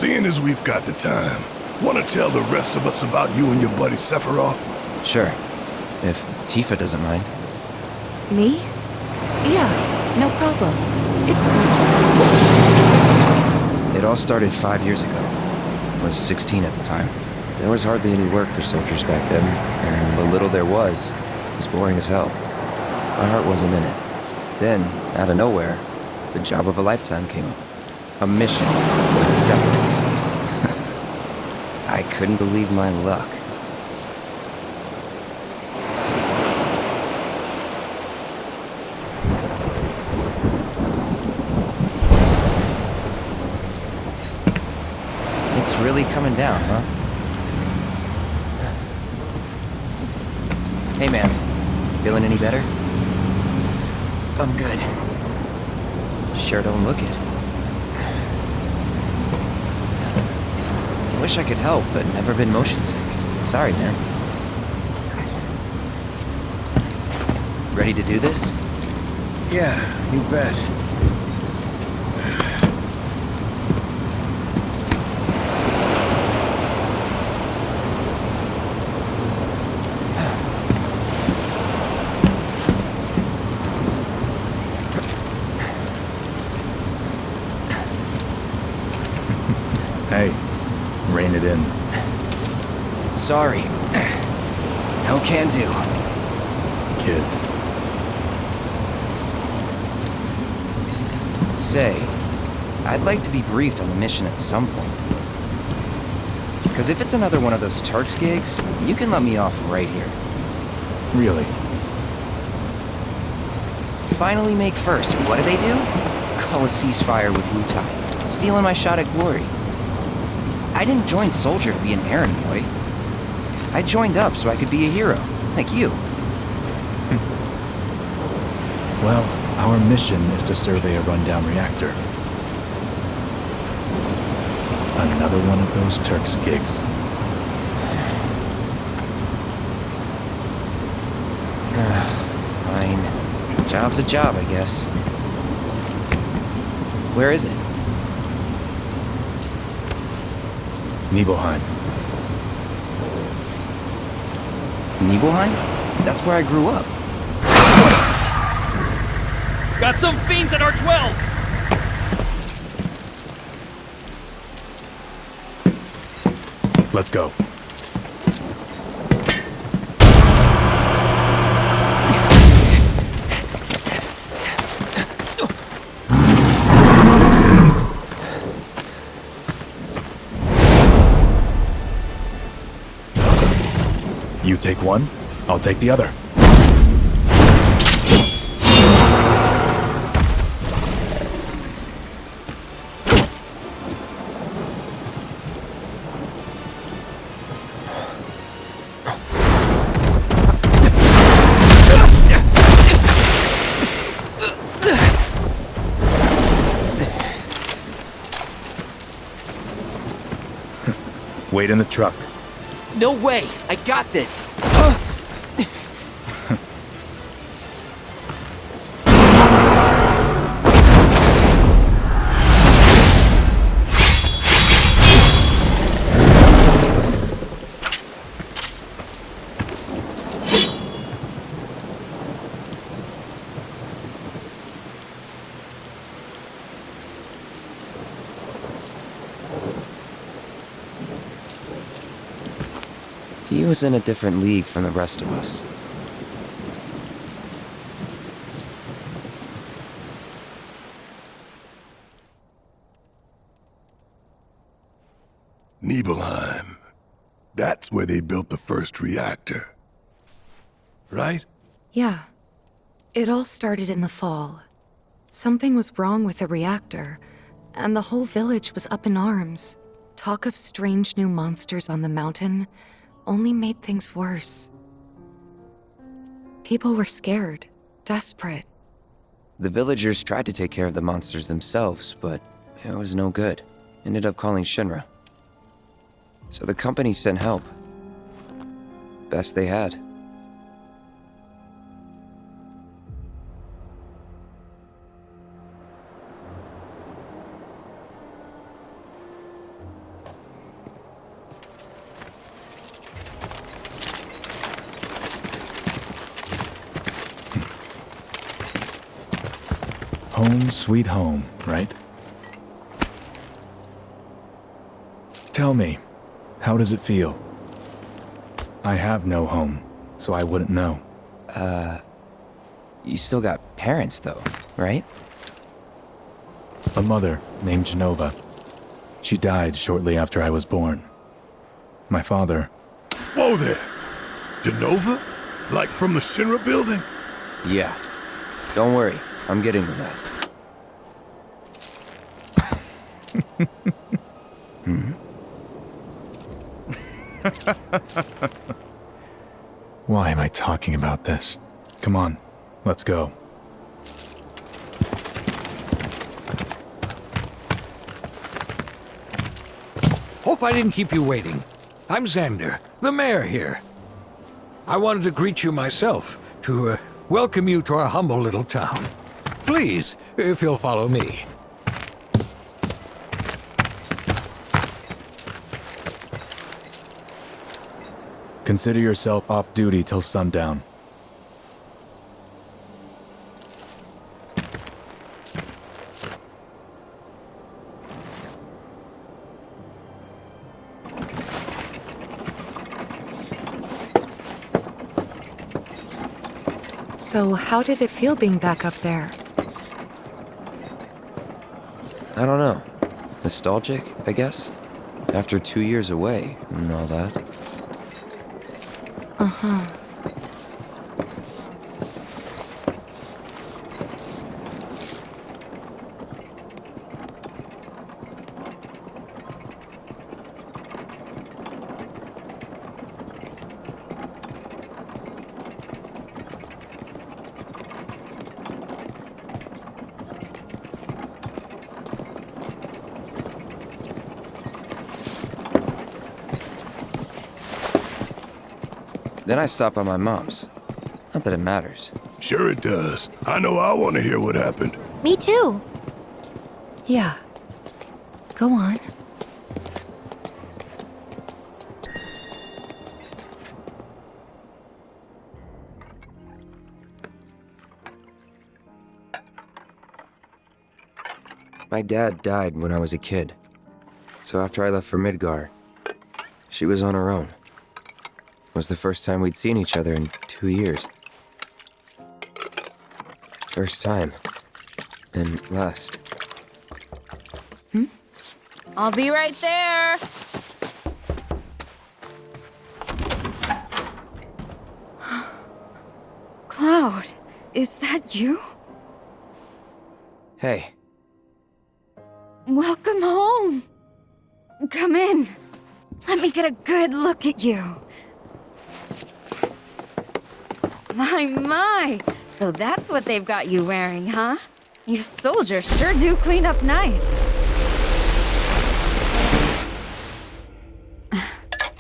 Seeing as we've got the time, wanna tell the rest of us about you and your buddy Sephiroth? Sure. If Tifa doesn't mind. Me? Yeah, no problem. It's cool. It all started 5 years ago. I was 16 at the time. There was hardly any work for soldiers back then, and the little there was boring as hell. My heart wasn't in it. Then, out of nowhere, the job of a lifetime came up. A mission with Sephiroth. I couldn't believe my luck. It's really coming down, huh? Hey man, feeling any better? I'm good. Sure don't look it. Wish I could help, but never been motion sick. Sorry, man. Ready to do this? Yeah, you bet. Hey, rein it in. Sorry. No can do. Kids. Say, I'd like to be briefed on the mission at some point. Because if it's another one of those Turks gigs, you can let me off right here. Really? Finally make first. What do? Call a ceasefire with Wu-Tai. Stealing my shot at glory. I didn't join Soldier to be an errand boy. I joined up so I could be a hero, like you. Well, our mission is to survey a rundown reactor. Another one of those Turks gigs. Fine. Job's a job, I guess. Where is it? Nibelheim. Nibelheim? That's where I grew up. Got some fiends at R12! Let's go. You take one, I'll take the other. Wait in the truck. No way! I got this! He was in a different league from the rest of us. Nibelheim. That's where they built the first reactor. Right? Yeah. It all started in the fall. Something was wrong with the reactor, and the whole village was up in arms. Talk of strange new monsters on the mountain only made things worse. People were scared, desperate. The villagers tried to take care of the monsters themselves, but it was no good. Ended up calling Shinra. So the company sent help. Best they had. Home sweet home, right? Tell me, how does it feel? I have no home, so I wouldn't know. You still got parents, though, right? A mother named Jenova. She died shortly after I was born. My father... Whoa there! Jenova? Like from the Shinra building? Yeah. Don't worry, I'm getting to that. Why am I talking about this? Come on, let's go. Hope I didn't keep you waiting. I'm Xander, the mayor here. I wanted to greet you myself, to welcome you to our humble little town. Please, if you'll follow me. Consider yourself off duty till sundown. So, how did it feel being back up there? I don't know. Nostalgic, I guess? After 2 years away and all that. Uh-huh. Then I stop by my mom's. Not that it matters. Sure it does. I know I want to hear what happened. Me too. Yeah. Go on. My dad died when I was a kid. So after I left for Midgar, she was on her own. It was the first time we'd seen each other in 2 years. First time. And last. I'll be right there. Cloud, is that you? Hey, Welcome home. Come in. Let me get a good look at you. My. So that's what they've got you wearing, huh? You soldiers sure do clean up nice.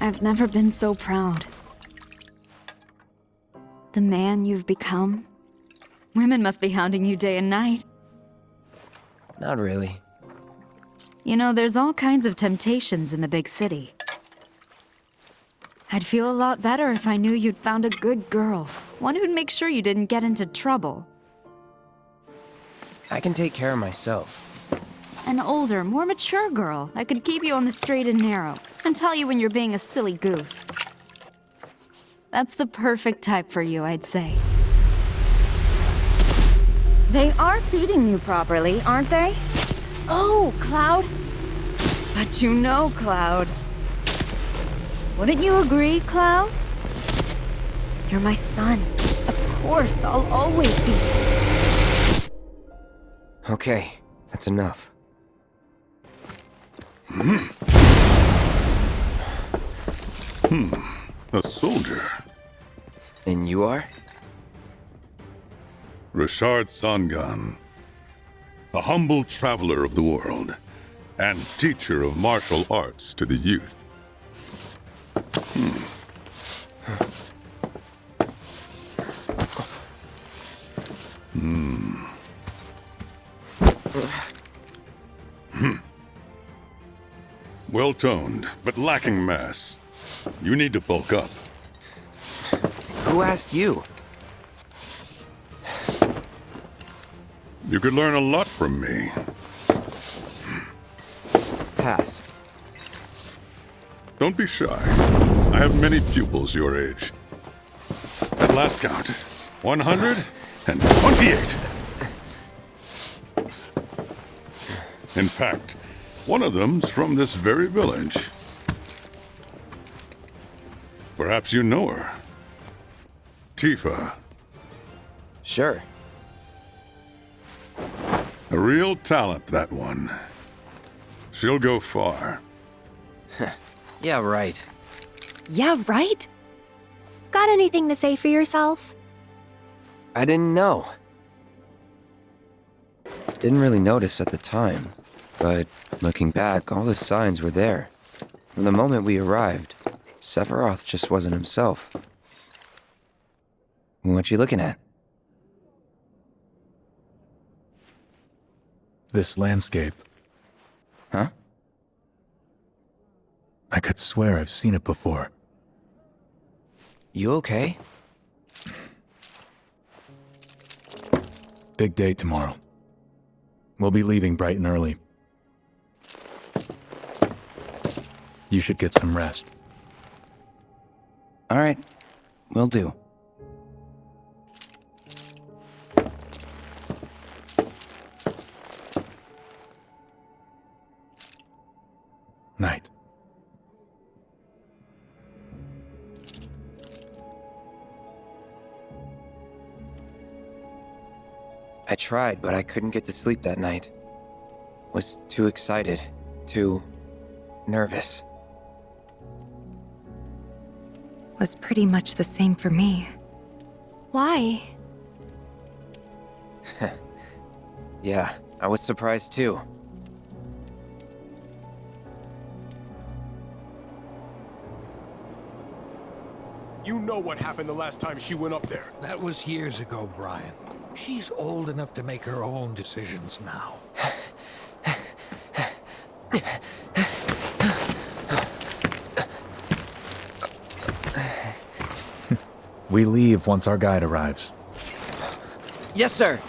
I've never been so proud. The man you've become. Women must be hounding you day and night. not really. You know, there's all kinds of temptations in the big city. I'd feel a lot better if I knew you'd found a good girl. One who'd make sure you didn't get into trouble. I can take care of myself. An older, more mature girl that could keep you on the straight and narrow and tell you when you're being a silly goose. That's the perfect type for you, I'd say. They are feeding you properly, aren't they? Oh, Cloud. But you know, Cloud. Wouldn't you agree, Cloud? You're my son. Of course, I'll always be. Okay, that's enough. A soldier. And you are? Richard Zangan. A humble traveler of the world, and teacher of martial arts to the youth. Well-toned, but lacking mass. You need to bulk up. Who asked you? You could learn a lot from me. Pass. Don't be shy. I have many pupils your age. At last count, 128. In fact, one of them's from this very village. Perhaps you know her. Tifa. Sure. A real talent, that one. She'll go far. Yeah, right. Yeah, right? Got anything to say for yourself? I didn't know. Didn't really notice at the time, but looking back, all the signs were there. From the moment we arrived, Sephiroth just wasn't himself. What you looking at? This landscape. Huh? I could swear I've seen it before. You okay? Big day tomorrow. We'll be leaving bright and early. You should get some rest. All right, will do. Night. I tried, but I couldn't get to sleep that night. Was too excited, too nervous. Was pretty much the same for me. Why? Yeah, I was surprised too. You know what happened the last time she went up there. That was years ago, Brian. She's old enough to make her own decisions now. We leave once our guide arrives. Yes, sir.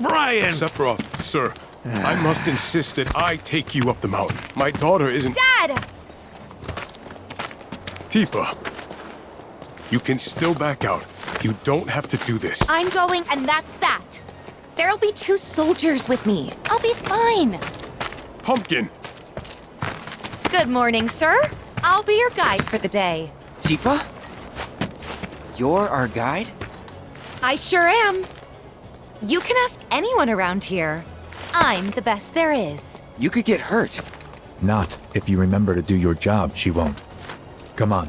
Brian! Sephiroth, sir, I must insist that I take you up the mountain. My daughter isn't... Dad! Tifa, you can still back out. You don't have to do this. I'm going, and that's that. There'll be 2 soldiers with me. I'll be fine. Pumpkin! Good morning, sir. I'll be your guide for the day. Tifa? You're our guide? I sure am. You can ask anyone around here. I'm the best there is. You could get hurt. Not if you remember to do your job, she won't. Come on.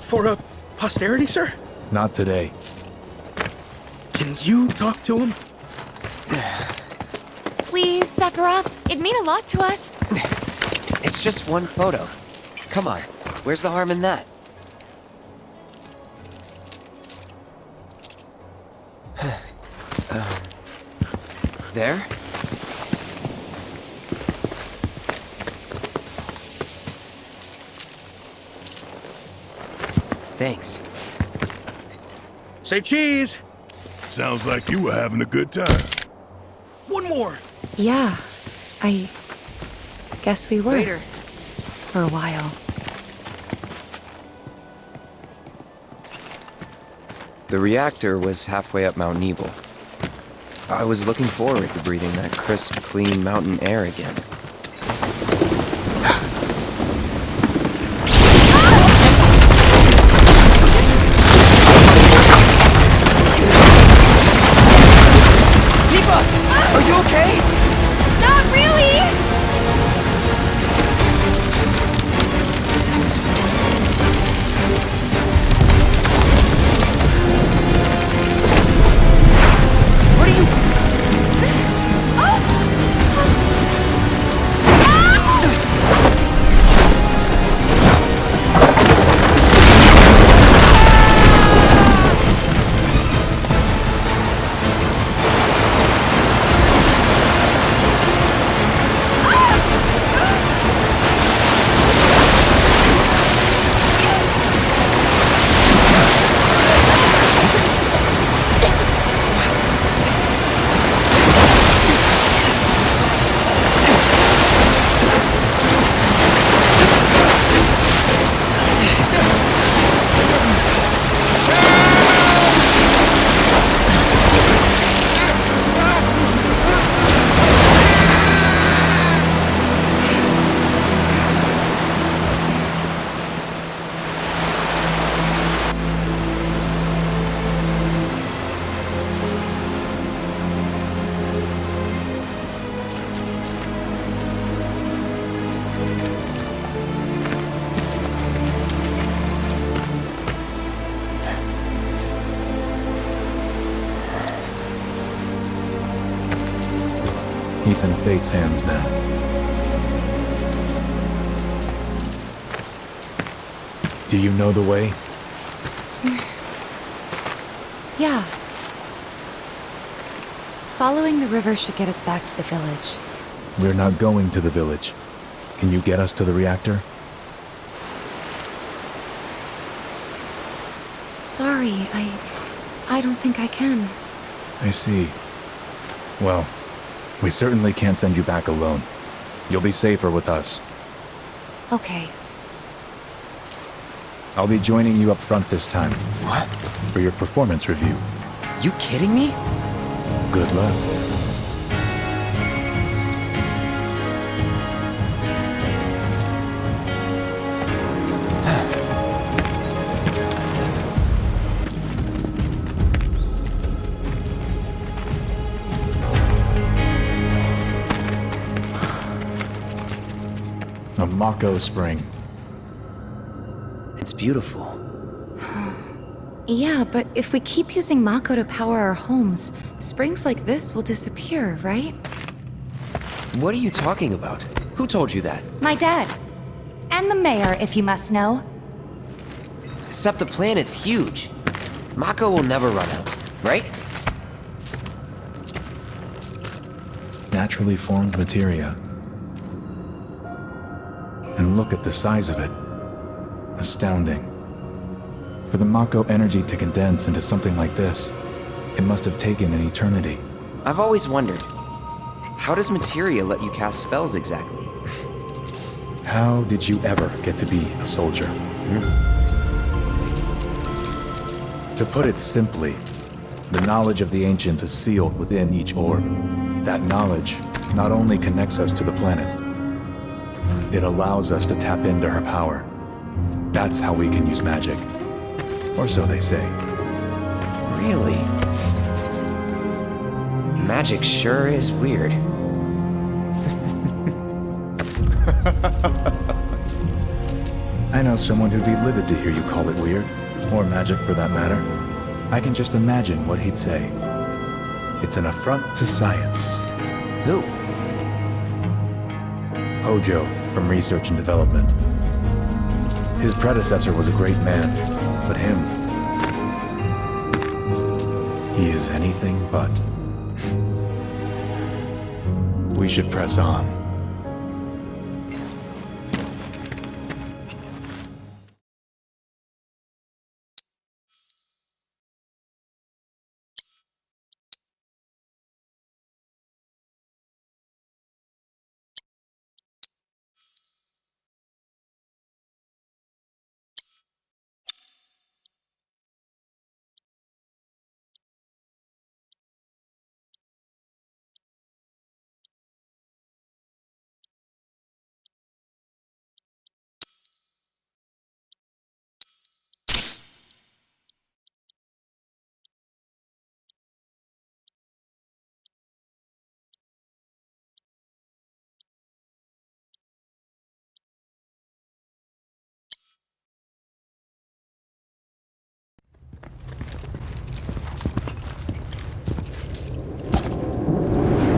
For posterity, sir? Not today. Can you talk to him? Please, Sephiroth. It'd mean a lot to us. It's just one photo. Come on, where's the harm in that? There? Thanks. Say cheese! Sounds like you were having a good time. One more! Yeah, I guess we were. Later. For a while. The reactor was halfway up Mount Nibel. I was looking forward to breathing that crisp, clean mountain air again. Tifa! Are you okay? Not really! What are you... He's in Fate's hands now. Do you know the way? Yeah. Following the river should get us back to the village. We're not going to the village. Can you get us to the reactor? Sorry, I don't think I can. I see. Well, we certainly can't send you back alone. You'll be safer with us. Okay. I'll be joining you up front this time. What? For your performance review. You kidding me? Good luck. A Mako spring. It's beautiful. Yeah, but if we keep using Mako to power our homes, springs like this will disappear, right? What are you talking about? Who told you that? My dad. And the mayor, if you must know. Except the planet's huge. Mako will never run out, right? Naturally formed materia. And look at the size of it. Astounding. For the Mako energy to condense into something like this, it must have taken an eternity. I've always wondered, how does Materia let you cast spells exactly? How did you ever get to be a soldier? To put it simply, the knowledge of the ancients is sealed within each orb. That knowledge not only connects us to the planet, it allows us to tap into her power. That's how we can use magic. Or so they say. Really? Magic sure is weird. I know someone who'd be livid to hear you call it weird, or magic for that matter. I can just imagine what he'd say. It's an affront to science. Who? Hojo, from Research and Development. His predecessor was a great man, but him... he is anything but. We should press on.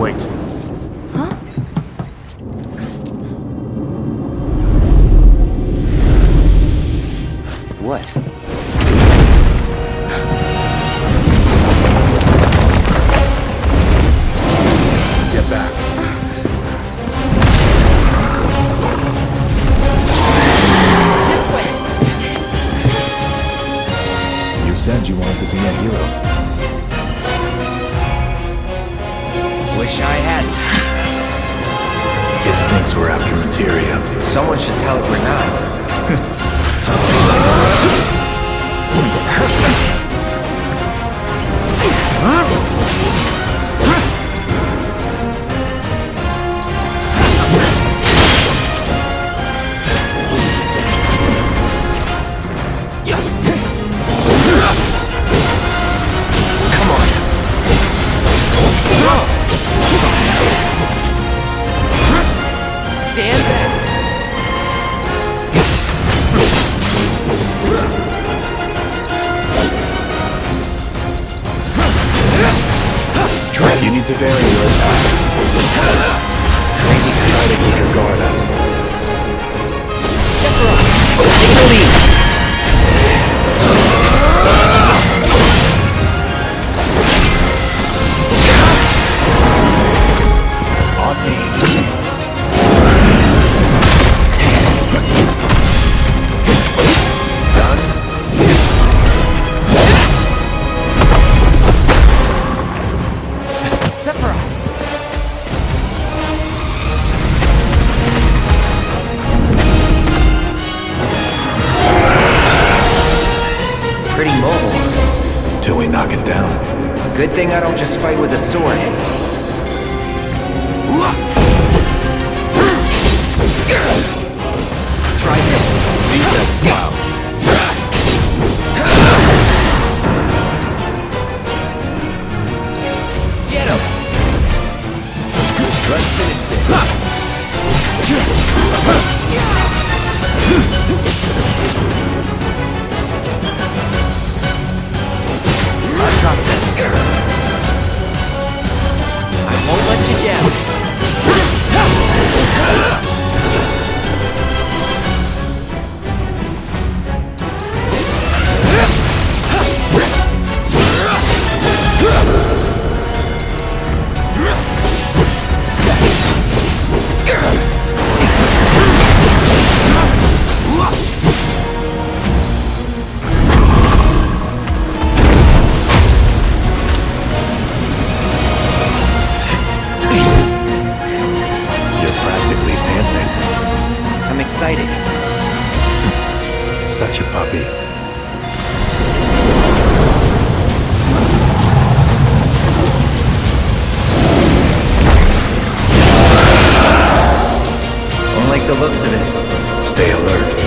Wait. Huh? What? Get back. This way! You said you wanted to be a hero. Wish I hadn't. It thinks we're after materia. Someone should tell it we're not. Come on. Stand back. You need to vary your attack. Try to keep your guard up. Sephiroth, take the lead. On me. Pretty mobile. Till we knock it down. Good thing I don't just fight with a sword. Try this. Defense style. Get him! Let's finish this. I got this. I won't let you down. Excited. Such a puppy. Don't like the looks of this. Stay alert.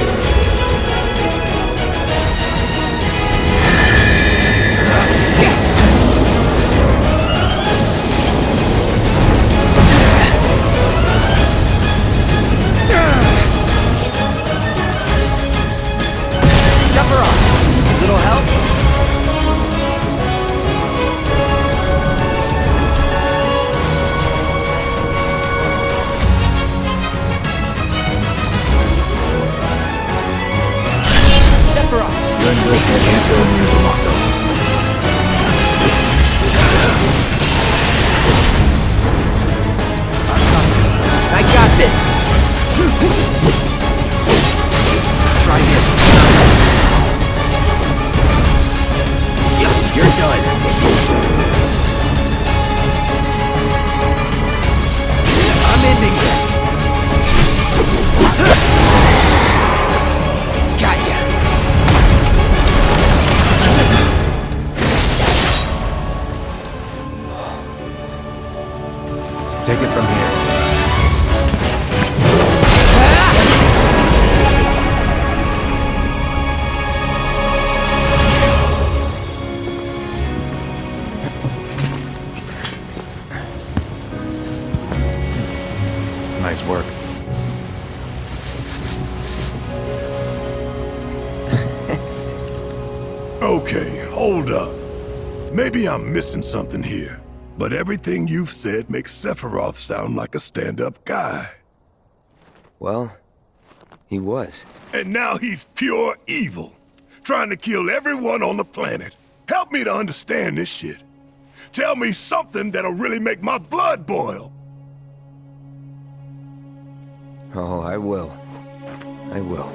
Sephiroth, little help? Sephiroth! You're in good hands. Can't go near the Mako. I got this! Try this. You're done. I'm ending this. Got ya. Take it from here. Nice work. Okay, hold up. Maybe I'm missing something here, but everything you've said makes Sephiroth sound like a stand-up guy. Well, he was. And now he's pure evil, trying to kill everyone on the planet. Help me to understand this shit. Tell me something that'll really make my blood boil. Oh, I will. I will.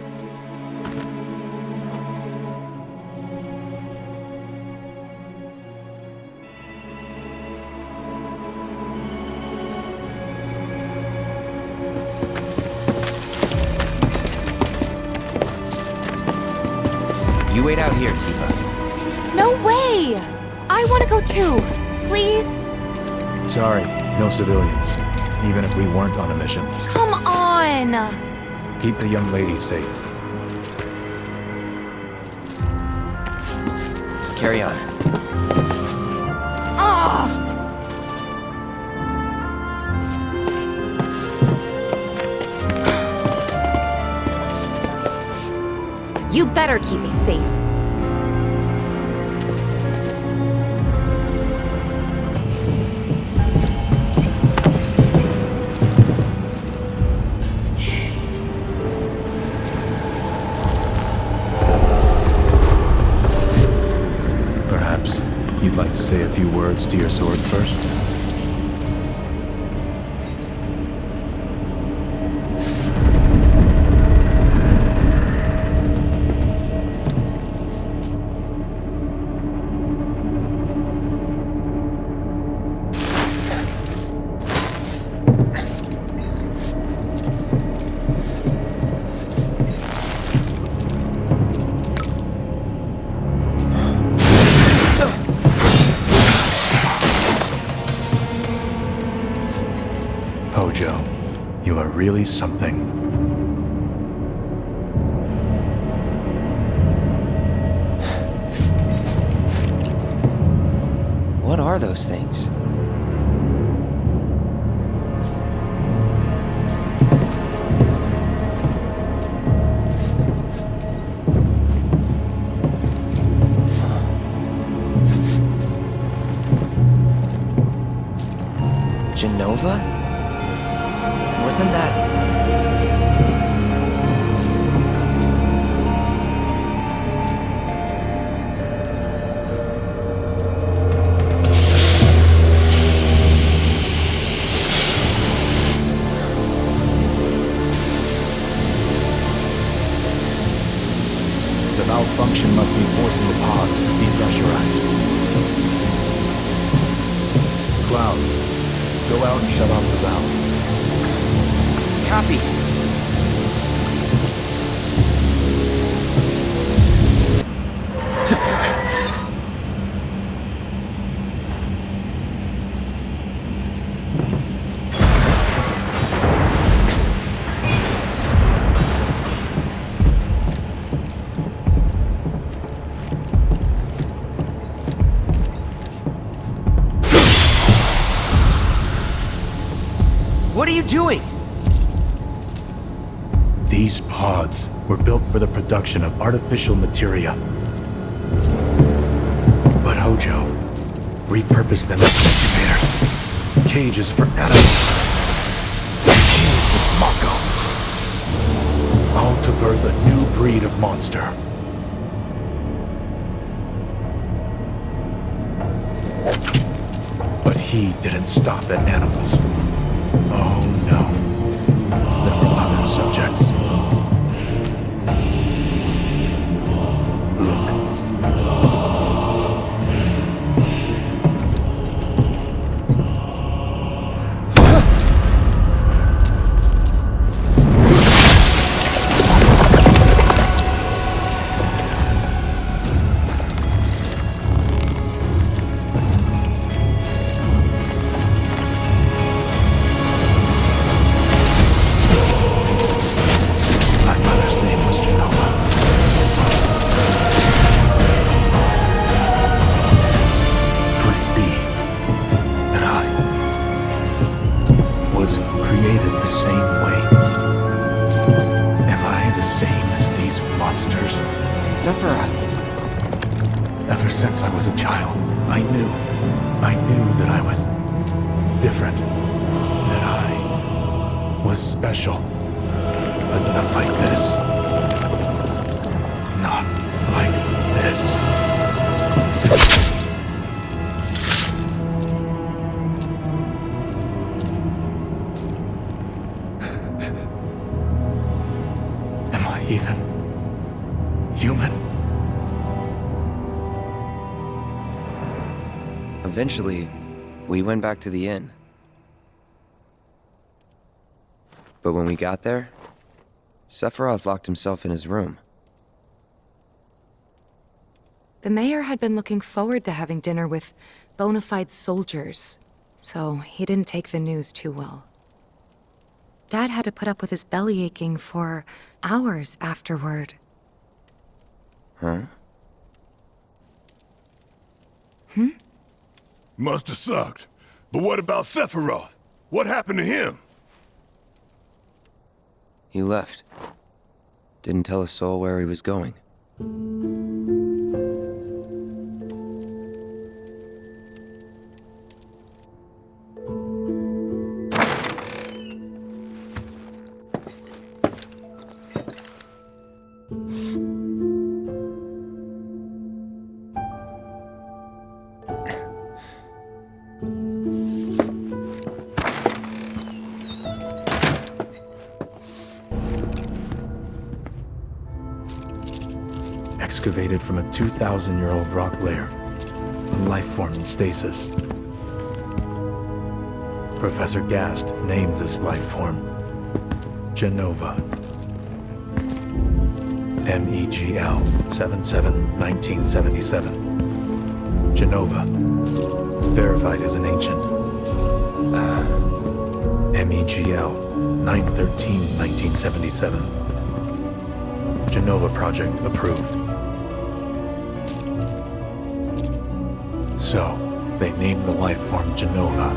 You wait out here, Tifa. No way! I want to go too. Please? Sorry, no civilians. Even if we weren't on a mission. Come on! Keep the young lady safe. Carry on. You better keep me safe. You'd like to say a few words to your sword first? Hojo, you are really something. What are those things? Jenova? Wasn't that... The malfunction must be forcing the pods to depressurize. Cloud, go out and shut off the valve. Copy. What are you doing? These pods were built for the production of artificial materia. But Hojo repurposed them as incubators, cages for animals, infused with Mako, all to birth a new breed of monster. But he didn't stop at animals. Oh no. There were other subjects. Look. Sephiroth. Ever since I was a child, I knew that I was different. That I was special. But not like this. Not like this. Am I even human? Eventually, we went back to the inn. But when we got there, Sephiroth locked himself in his room. The mayor had been looking forward to having dinner with bona fide soldiers, so he didn't take the news too well. Dad had to put up with his belly aching for hours afterward. Huh? Must have sucked. But what about Sephiroth? What happened to him? He left. Didn't tell a soul where he was going. excavated from a 2,000-year-old rock layer, a life form in stasis. Professor Gast named this life form Jenova. MEGL 77-1977. Jenova. Verified as an ancient. MEGL 9/13/1977. Jenova project approved. So, they named the life form Jenova.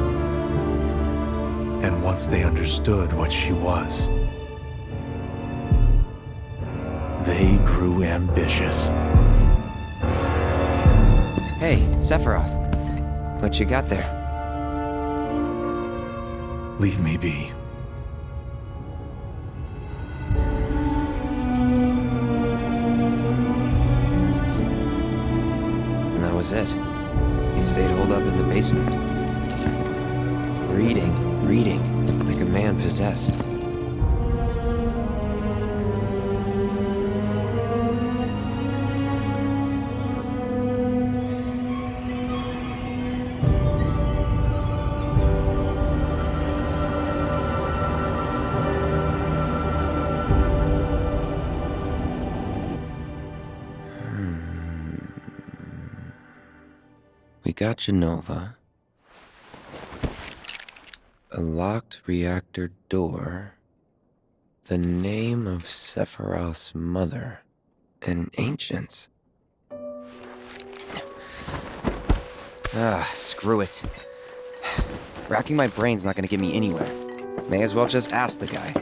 And once they understood what she was, they grew ambitious. Hey, Sephiroth. What you got there? Leave me be. And that was it. He stayed holed up in the basement. Reading, like a man possessed. We got Jenova. A locked reactor door. The name of Sephiroth's mother. And ancients. Screw it. Racking my brain's not gonna get me anywhere. May as well just ask the guy.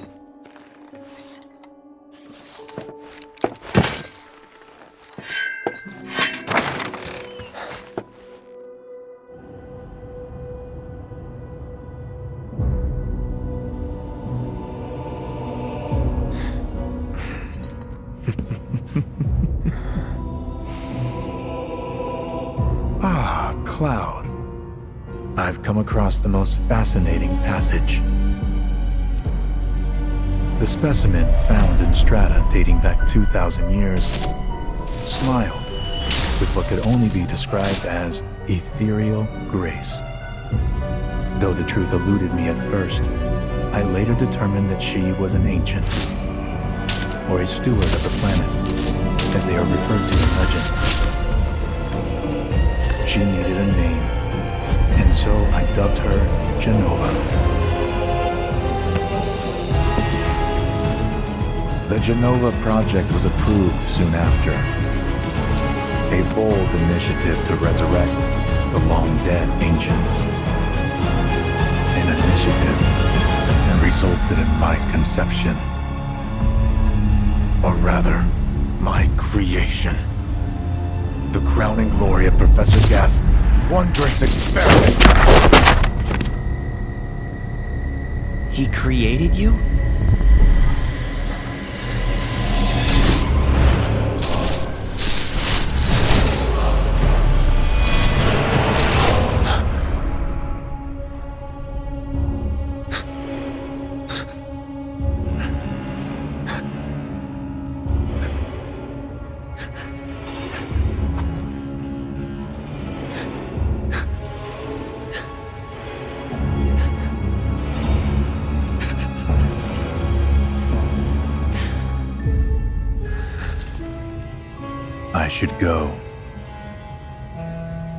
Cloud. I've come across the most fascinating passage. The specimen found in strata dating back 2,000 years smiled with what could only be described as ethereal grace. Though the truth eluded me at first, I later determined that she was an ancient, or a steward of the planet, as they are referred to in legend. She needed a name, and so I dubbed her Jenova. The Jenova project was approved soon after. A bold initiative to resurrect the long-dead ancients. An initiative that resulted in my conception. Or rather, my creation. The crowning glory of Professor Gast's wondrous experiment. He created you? I should go.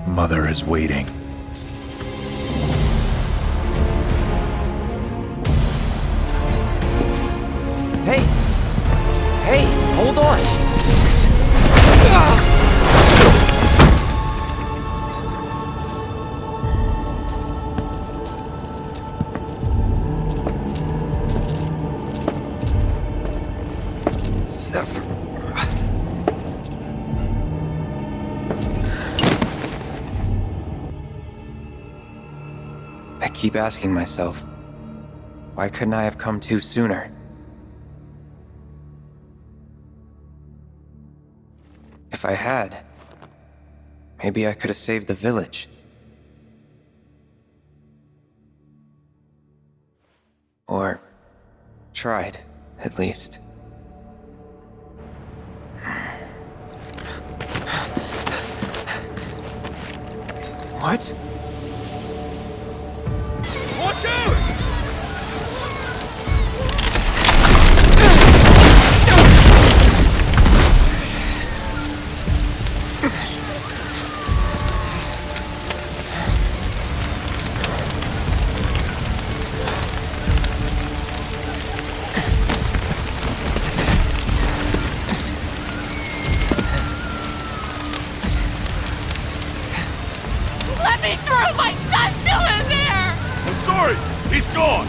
Mother is waiting. Hey! Hey, hold on! I keep asking myself, why couldn't I have come to sooner? If I had, maybe I could have saved the village. Or tried, at least. What? Watch out! Let me through! My son's still in there! I'm sorry! He's gone!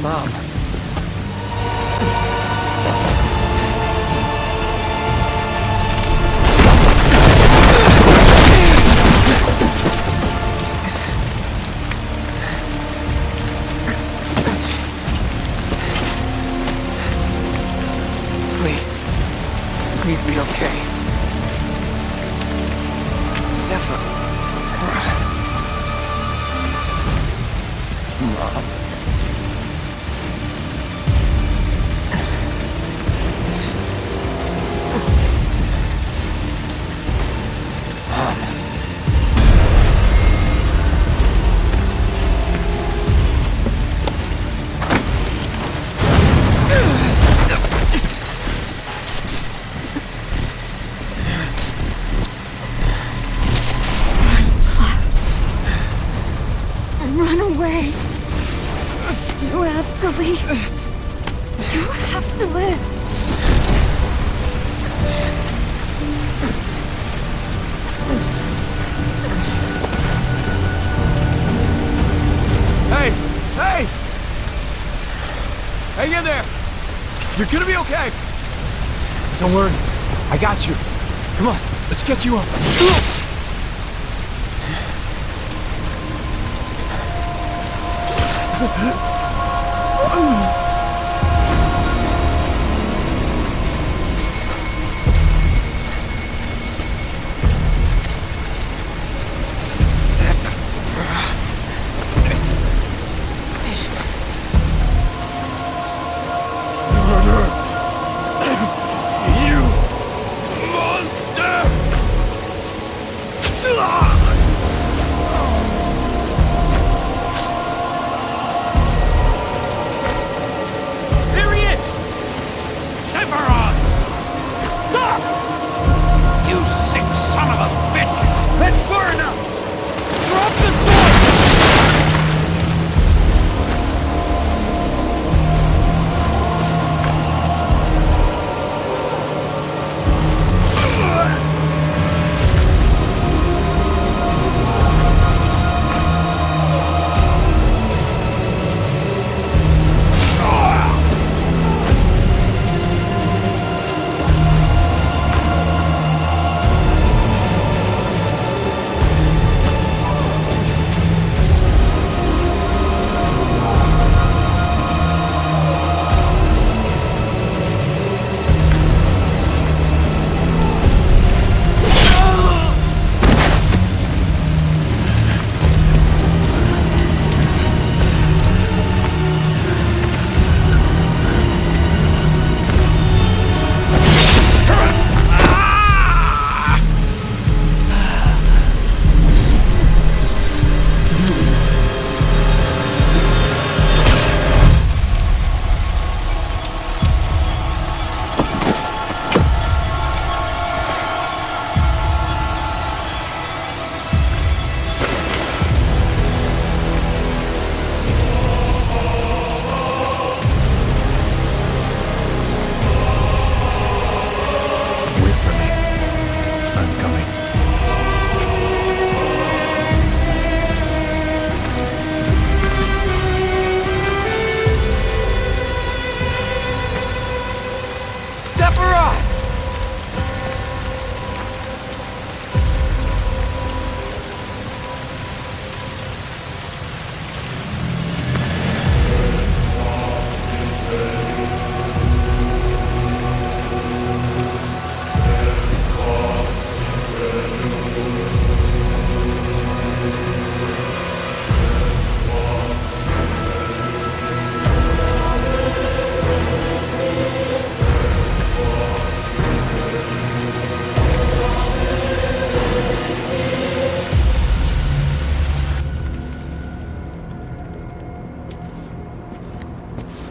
Mom. Please be okay. Sephiroth. Mom. Run away. You have to leave. You have to live. Hey! Hey! Hang in there! You're gonna be okay! Don't worry. I got you. Come on, let's get you up.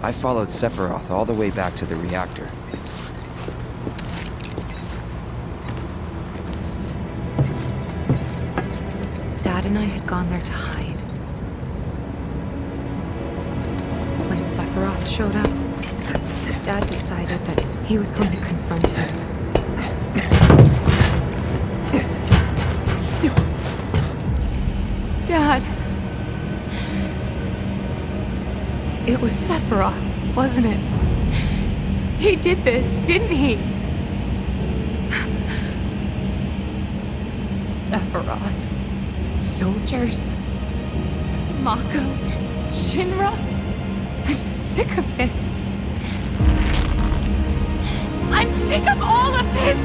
I followed Sephiroth all the way back to the reactor. Dad and I had gone there to hide. When Sephiroth showed up, Dad decided that he was going to confront him. Dad! It was Sephiroth, wasn't it? He did this, didn't he? Sephiroth. Soldiers. Mako. Shinra. I'm sick of this. I'm sick of all of this!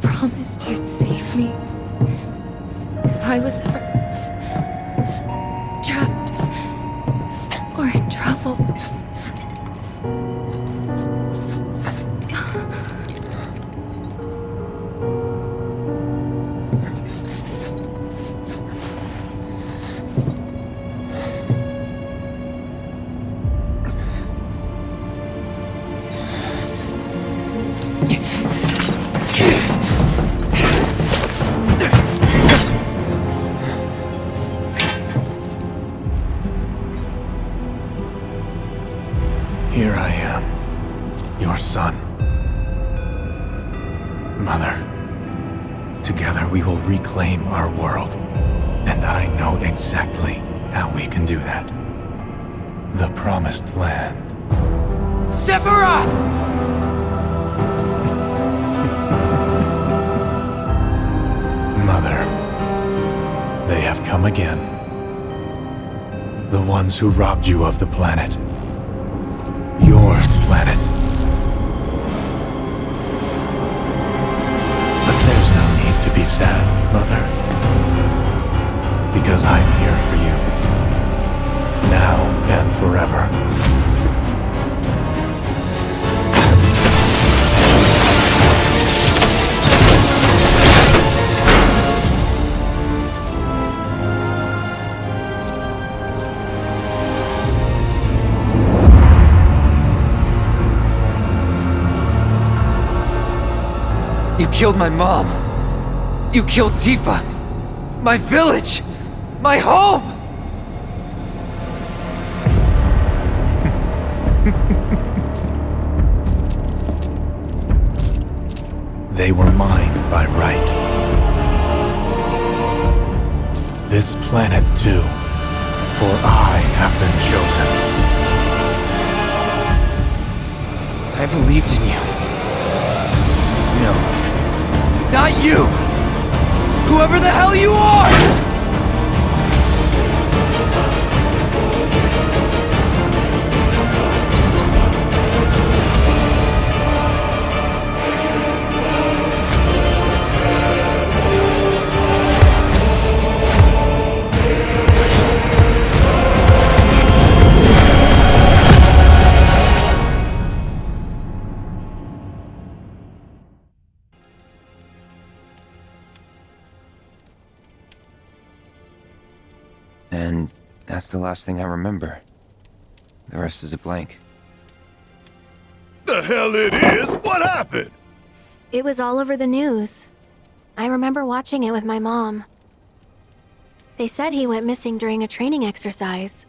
Promised you'd save me if I was ever trapped or in trouble. Here I am, your son. Mother, together we will reclaim our world, and I know exactly how we can do that. The Promised Land. Sephiroth! Mother, they have come again. The ones who robbed you of the planet. Your planet. But there's no need to be sad, Mother. Because I'm here for you. Now and forever. You killed my mom. You killed Tifa. My village. My home. They were mine by right. This planet too, for I have been chosen. I believed in you. No. Not you! Whoever the hell you are! And that's the last thing I remember. The rest is a blank. The hell it is? What happened? It was all over the news. I remember watching it with my mom. They said he went missing during a training exercise.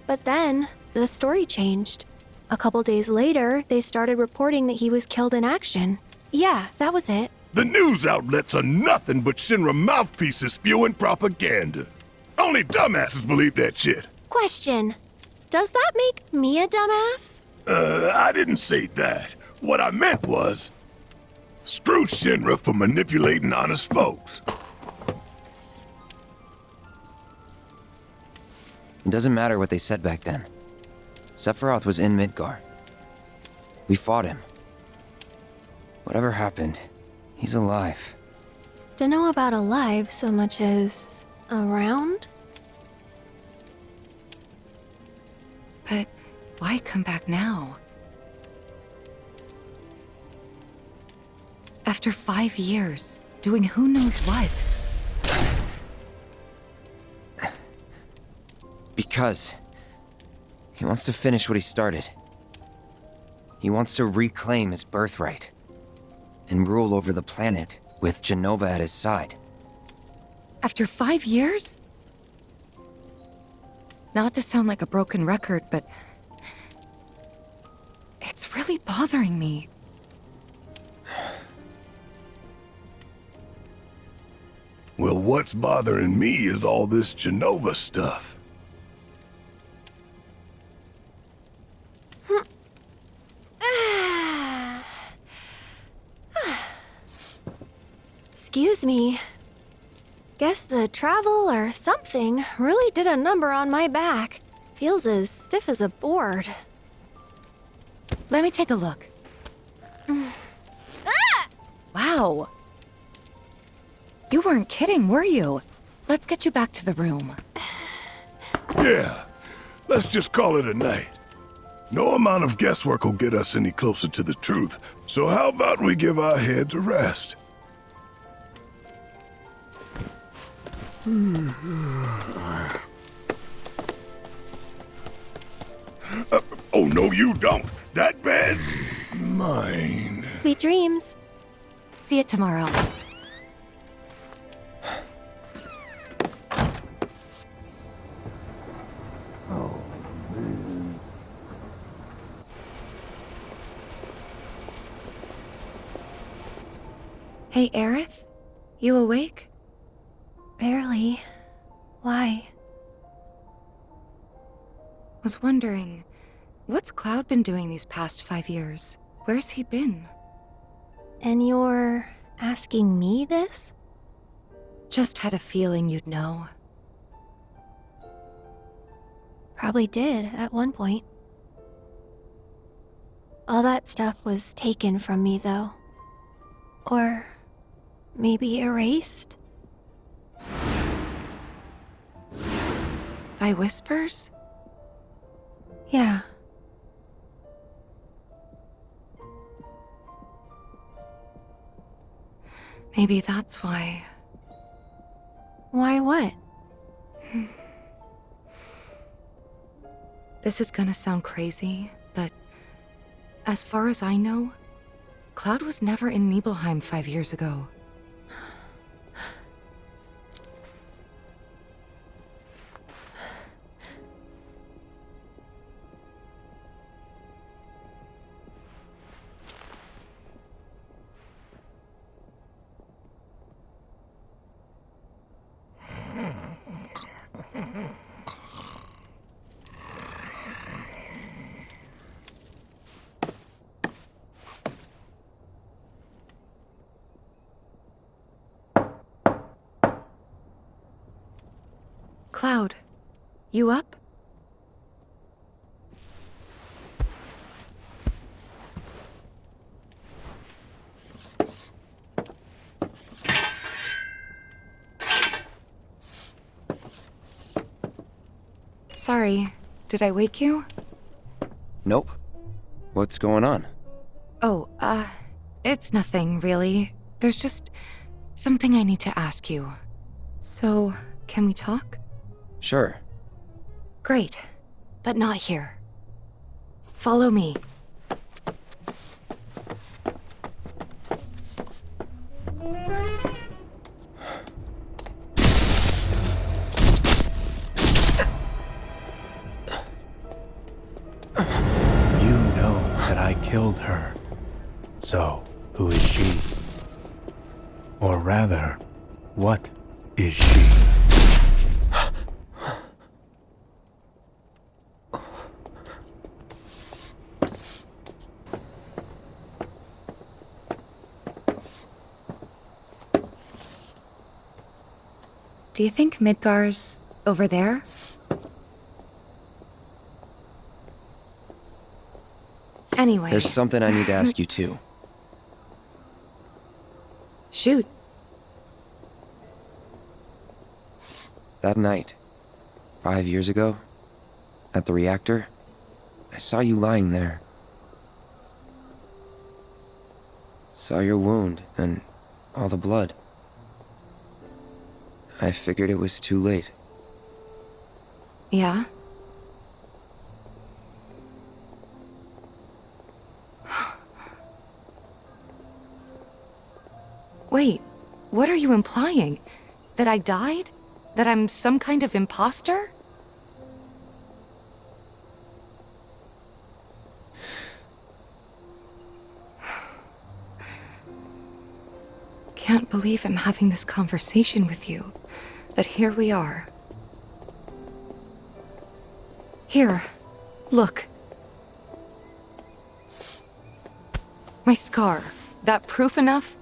But then, the story changed. A couple days later, they started reporting that he was killed in action. Yeah, that was it. The news outlets are nothing but Shinra mouthpieces spewing propaganda. Only dumbasses believe that shit. Question. Does that make me a dumbass? I didn't say that. What I meant was, screw Shinra for manipulating honest folks. It doesn't matter what they said back then. Sephiroth was in Midgar. We fought him. Whatever happened, he's alive. Dunno about alive so much as around? But why come back now? After 5 years, doing who knows what? Because he wants to finish what he started. He wants to reclaim his birthright and rule over the planet with Jenova at his side. After 5 years? Not to sound like a broken record, but it's really bothering me. Well, what's bothering me is all this Jenova stuff. Excuse me. Guess the travel or something really did a number on my back. Feels as stiff as a board. Let me take a look. Wow. You weren't kidding, were you? Let's get you back to the room. Yeah, let's just call it a night. No amount of guesswork will get us any closer to the truth, so how about we give our heads a rest? Oh, no, you don't. That bed's mine. Sweet dreams. See you tomorrow. Hey, Aerith? You awake? Barely. Why? Was wondering, what's Cloud been doing these past 5 years? Where's he been? And you're asking me this? Just had a feeling you'd know. Probably did at one point. All that stuff was taken from me, though. Or maybe erased? By whispers? Yeah. Maybe that's why. Why what? This is gonna sound crazy, but as far as I know, Cloud was never in Nibelheim 5 years ago. Cloud, you up? Sorry, did I wake you? Nope. What's going on? Oh, it's nothing, really. There's just something I need to ask you. So, can we talk? Sure. Great, but not here. Follow me. You know that I killed her. So, who is she? Or rather, what is she? Do you think Midgar's over there? Anyway. There's something I need to ask you too. Shoot. That night, 5 years ago, at the reactor, I saw you lying there. Saw your wound and all the blood. I figured it was too late. Yeah? Wait, what are you implying? That I died? That I'm some kind of imposter? Can't believe I'm having this conversation with you, but here we are. Here, look. My scar. That proof enough?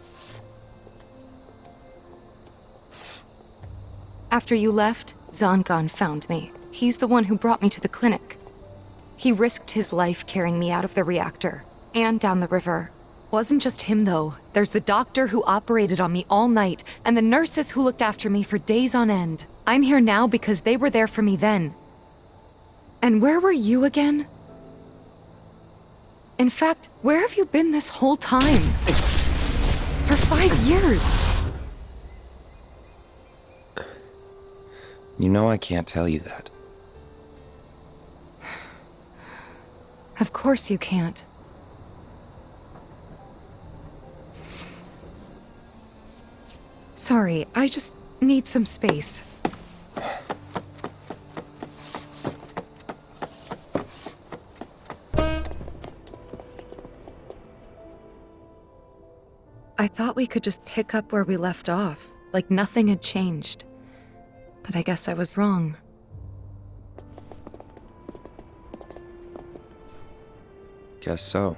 After you left, Zangan found me. He's the one who brought me to the clinic. He risked his life carrying me out of the reactor, and down the river. Wasn't just him, though. There's the doctor who operated on me all night, and the nurses who looked after me for days on end. I'm here now because they were there for me then. And where were you again? In fact, where have you been this whole time? For 5 years. You know I can't tell you that. Of course you can't. Sorry, I just need some space. I thought we could just pick up where we left off, like nothing had changed. But I guess I was wrong. Guess so.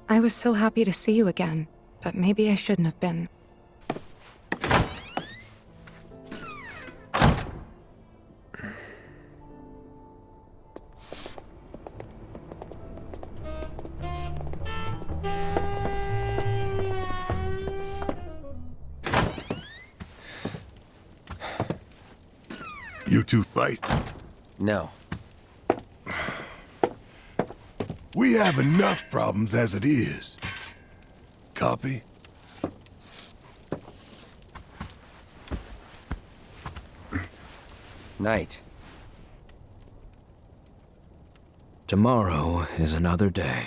I was so happy to see you again, but maybe I shouldn't have been. You two fight? No. We have enough problems as it is. Copy? Night. Tomorrow is another day.